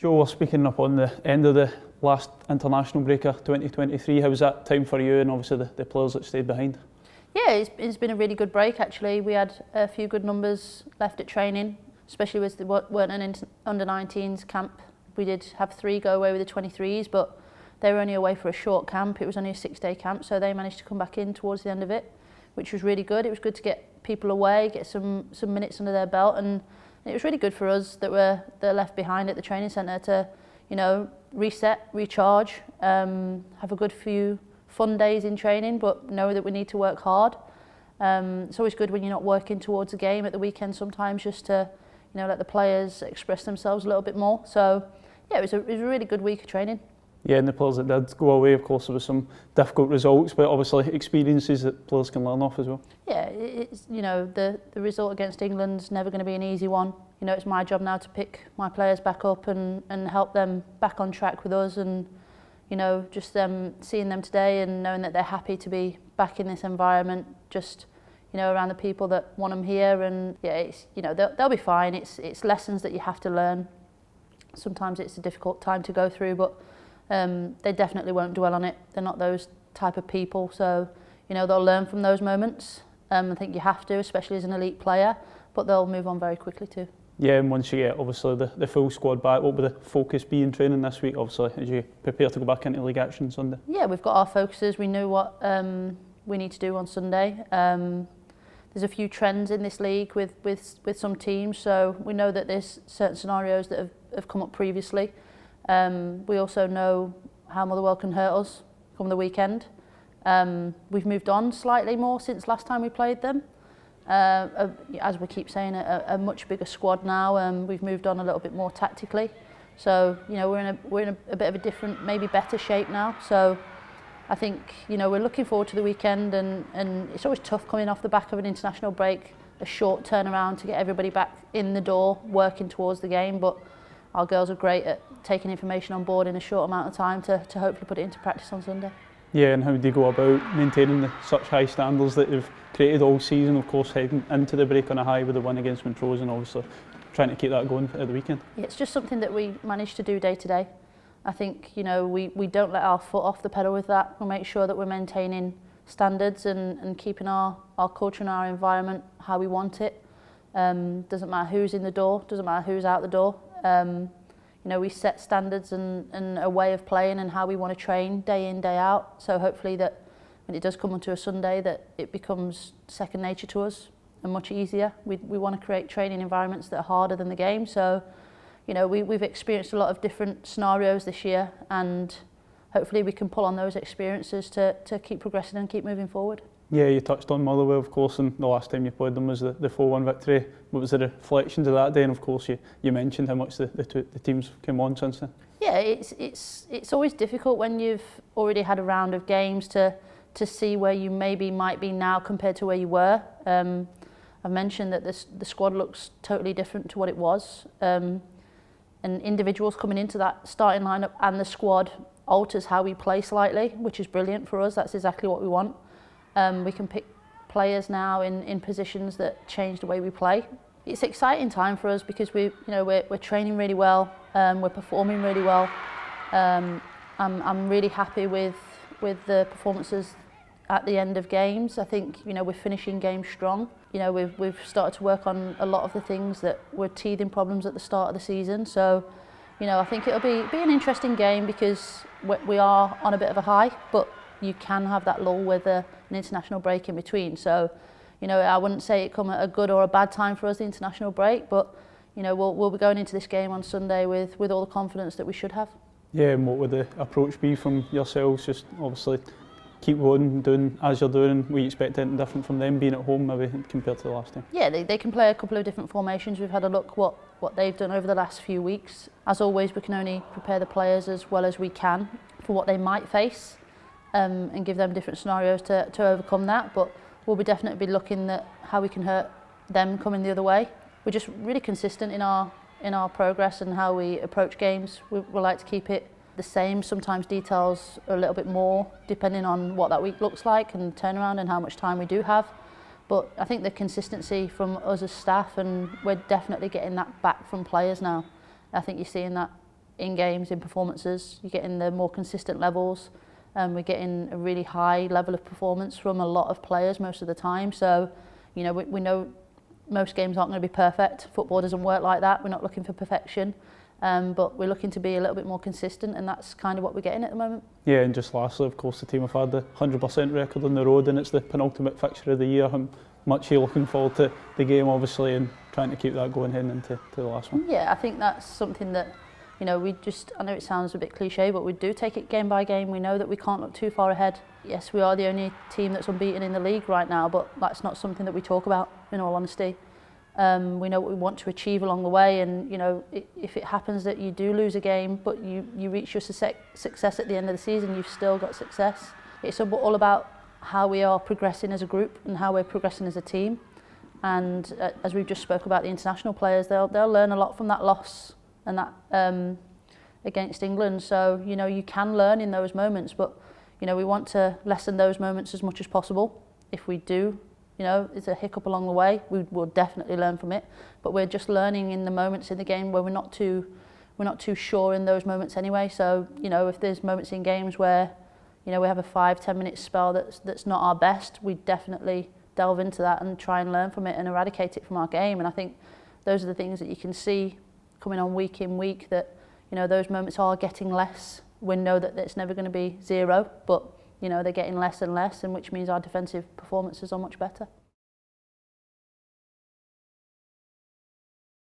Joe, we're speaking up on the end of the last international break of 2023. How was that time for you and obviously the players that stayed behind? Yeah, it's been a really good break actually. We had a few good numbers left at training, especially with the weren't an under-19s camp. We did have 3 go away with the 23s, but they were only away for a short camp. It was only a 6-day camp, so they managed to come back in towards the end of it, which was really good. It was good to get people away, get some minutes under their belt, and it was really good for us that were left behind at the training centre to, you know, reset, recharge, have a good few fun days in training, but know that we need to work hard. It's always good when you're not working towards a game at the weekend sometimes, just to, you know, let the players express themselves a little bit more. So yeah, it was a really good week of training. Yeah, and the players that did go away, of course, there was some difficult results, but obviously experiences that players can learn off as well. Yeah, it's, you know, the result against England's never going to be an easy one. You know, it's my job now to pick my players back up and help them back on track with us, and, you know, just seeing them today and knowing that they're happy to be back in this environment, just, you know, around the people that want them here. And yeah, it's, you know, they'll be fine. It's lessons that you have to learn. Sometimes it's a difficult time to go through, but they definitely won't dwell on it. They're not those type of people, so, you know, they'll learn from those moments. I think you have to, especially as an elite player, but they'll move on very quickly too. Yeah, and once you get obviously the full squad back, what will the focus be in training this week, obviously, as you prepare to go back into league action Sunday? Yeah, we've got our focuses. We know what we need to do on Sunday. There's a few trends in this league with some teams, so we know that there's certain scenarios that have come up previously. We also know how Motherwell can hurt us come the weekend. We've moved on slightly more since last time we played them. As we keep saying, a much bigger squad now. We've moved on a little bit more tactically. So, you know, we're in a bit of a different, maybe better shape now. So I think, you know, we're looking forward to the weekend, and it's always tough coming off the back of an international break, a short turnaround to get everybody back in the door, working towards the game. But our girls are great at taking information on board in a short amount of time to hopefully put it into practice on Sunday. Yeah, and how do you go about maintaining such high standards that you've created all season, of course, heading into the break on a high with the win against Montrose, and obviously trying to keep that going at the weekend? Yeah, it's just something that we manage to do day to day. I think, you know, we don't let our foot off the pedal with that. We make sure that we're maintaining standards and keeping our culture and our environment how we want it. Doesn't matter who's in the door, doesn't matter who's out the door. You know, we set standards and a way of playing and how we want to train day in, day out. So hopefully that when it does come onto a Sunday, that it becomes second nature to us and much easier. We want to create training environments that are harder than the game. So, you know, we've experienced a lot of different scenarios this year, and hopefully we can pull on those experiences to keep progressing and keep moving forward. Yeah, you touched on Motherwell, of course, and the last time you played them was the 4-1 victory. What was the reflections of that day? And of course, you mentioned how much the teams came on since then. Yeah, it's always difficult when you've already had a round of games to see where you might be now compared to where you were. I've mentioned that the squad looks totally different to what it was, and individuals coming into that starting lineup and the squad alters how we play slightly, which is brilliant for us. That's exactly what we want. We can pick players now in positions that change the way we play. It's an exciting time for us because we're training really well, we're performing really well. I'm really happy with the performances at the end of games. I think, you know, we're finishing games strong. You know, we've started to work on a lot of the things that were teething problems at the start of the season. So, you know, I think it'll be an interesting game because we are on a bit of a high, but you can have that lull with an international break in between. So, you know, I wouldn't say it come at a good or a bad time for us, the international break, but, you know, we'll be going into this game on Sunday with all the confidence that we should have. Yeah, and what would the approach be from yourselves? Just obviously keep going, doing as you're doing. We expect anything different from them being at home maybe compared to the last time? Yeah, they can play a couple of different formations. We've had a look what they've done over the last few weeks. As always, we can only prepare the players as well as we can for what they might face. And give them different scenarios to overcome that, but we'll definitely be looking at how we can hurt them coming the other way. We're just really consistent in our progress and how we approach games. We like to keep it the same. Sometimes details are a little bit more depending on what that week looks like and turnaround and how much time we do have. But I think the consistency from us as staff, and we're definitely getting that back from players now. I think you're seeing that in games, in performances. You're getting the more consistent levels. We're getting a really high level of performance from a lot of players most of the time. So, you know, we know most games aren't going to be perfect. Football doesn't work like that. We're not looking for perfection. But we're looking to be a little bit more consistent, and that's kind of what we're getting at the moment. Yeah, and just lastly, of course, the team have had the 100% record on the road, and it's the penultimate fixture of the year. I'm much looking forward to the game, obviously, and trying to keep that going heading into the last one. Yeah, I think that's something that, you know, I know it sounds a bit cliche, but we do take it game by game. We know that we can't look too far ahead. Yes, we are the only team that's unbeaten in the league right now, but that's not something that we talk about, in all honesty. We know what we want to achieve along the way, and you know, if it happens that you do lose a game but you reach your success at the end of the season, you've still got success. It's all about how we are progressing as a group and how we're progressing as a team. And as we've just spoke about the international players, they'll learn a lot from that loss and that against England. So you know, you can learn in those moments, but you know, we want to lessen those moments as much as possible. If we do, you know, it's a hiccup along the way, we will definitely learn from it. But we're just learning in the moments in the game where we're not too sure in those moments anyway. So you know, if there's moments in games where, you know, we have a 5-10 minute spell that's not our best, we definitely delve into that and try and learn from it and eradicate it from our game. And I think those are the things that you can see coming on week in, week, that you know, those moments are getting less. We know that it's never going to be zero, but you know, they're getting less and less, and which means our defensive performances are much better.